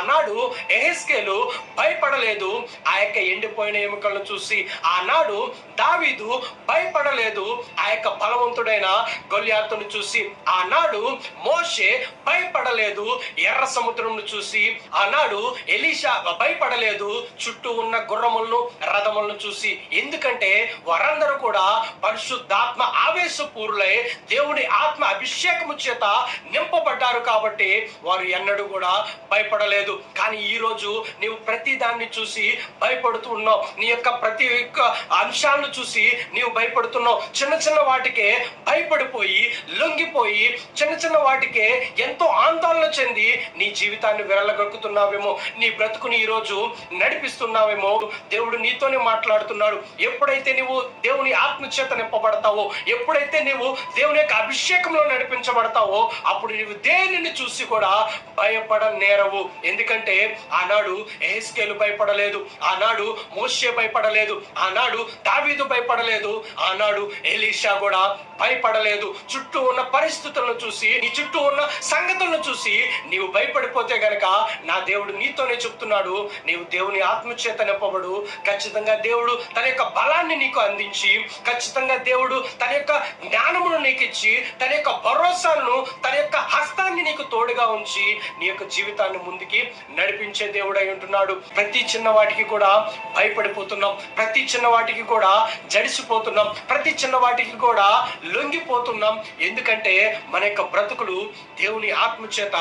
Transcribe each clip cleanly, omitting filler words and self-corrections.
ఆనాడు యెహెజ్కేలు భయపడలేదు ఆ యొక్క ఎండిపోయిన ఎముకలను చూసి. ఆనాడు దావీదు భయపడలేదు ఆ యొక్క బలవంతుడైన గొల్యాతును చూసి. ఆనాడు మోషే భయపడలేదు ఎర్ర సముద్రంను చూసి. ఆనాడు ఎలీషా భయపడలేదు చుట్టూ ఉన్న గుర్రములను రథములను చూసి. ఎందుకంటే వారందరూ కూడా పరిశుద్ధాత్మ ఆవేశపూరులై దేవుని ఆత్మ అభిషేకము చేత నింపబడ్డారు కాబట్టి వారు ఎన్నడూ కూడా భయపడలేదు. కానీ ఈ రోజు నీవు ప్రతి దాన్ని చూసి భయపడుతూ ఉన్నావు. నీ యొక్క ప్రతి ఒక్క అంశాలను చూసి నీవు భయపడుతున్నావు. చిన్న చిన్న వాటికే భయపడిపోయి లొంగిపోయి చిన్న చిన్న వాటికే ఎంతో ఆందోళన చెంది నీ జీవితాన్ని విరలగొక్కుతున్నావేమో, నీ బ్రతుకుని ఈ రోజు నడిపిస్తున్నావేమో. దేవుడు నీతోనే మాట్లాడుతున్నాడు. ఎప్పుడైతే నీవు దేవుని ఆత్మ చేత నింపబడతావో, ఎప్పుడైతే నీవు దేవుని యొక్క అభిషేకంలో నడిపించబడతావో, అప్పుడు నీవు దేనిని చూసి కూడా భయపడనేరవు. ఎందుకంటే ఆనాడు యెహెజ్కేలు భయపడలేదు, ఆనాడు మోషే భయపడలేదు, ఆనాడు దావీదు భయపడలేదు, ఆనాడు ఎలీషా కూడా భయపడలేదు. చుట్టూ ఉన్న పరిస్థితులను చూసి, నీ చుట్టూ ఉన్న సంగతులను చూసి నీవు భయపడిపోతే గనక నా దేవుడు నీతోనే చెప్తున్నాడు, నీవు దేవుని ఆత్మ చేత నింపబడు. ఖచ్చితంగా దేవుడు తన యొక్క బలాన్ని నీకు అందించి, ఖచ్చితంగా దేవుడు తన యొక్క జ్ఞానమును నీకు ఇచ్చి, తన యొక్క భరోసాను, తన యొక్క హస్తాన్ని నీకు తోడుగా ఉంచి నీ యొక్క జీవితాన్ని ముందుకి నడిపించే దేవుడై ఉంటున్నాడు. ప్రతి చిన్న వాటికి కూడా భయపడిపోతున్నాం, ప్రతి చిన్న వాటికి కూడా జడిసిపోతున్నాం, ప్రతి చిన్న వాటికి కూడా లొంగిపోతున్నాం. ఎందుకంటే మన యొక్క బ్రతుకులు దేవుని ఆత్మ చేత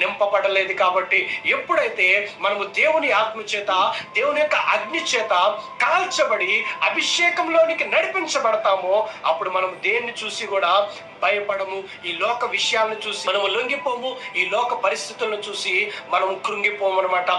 నింపబడలేదు కాబట్టి. ఎప్పుడైతే మనము దేవుని ఆత్మ చేత, దేవుని యొక్క అగ్ని చేత కాల్చబడి అభిషేకంలోనికి నడిపించబడతామో అప్పుడు మనం దేన్ని చూసి కూడా భయపడము. ఈ లోక విషయాలను చూసి మనము లొంగిపోము, ఈ లోక పరిస్థితులను చూసి మనం కృంగిపోము అనమాట.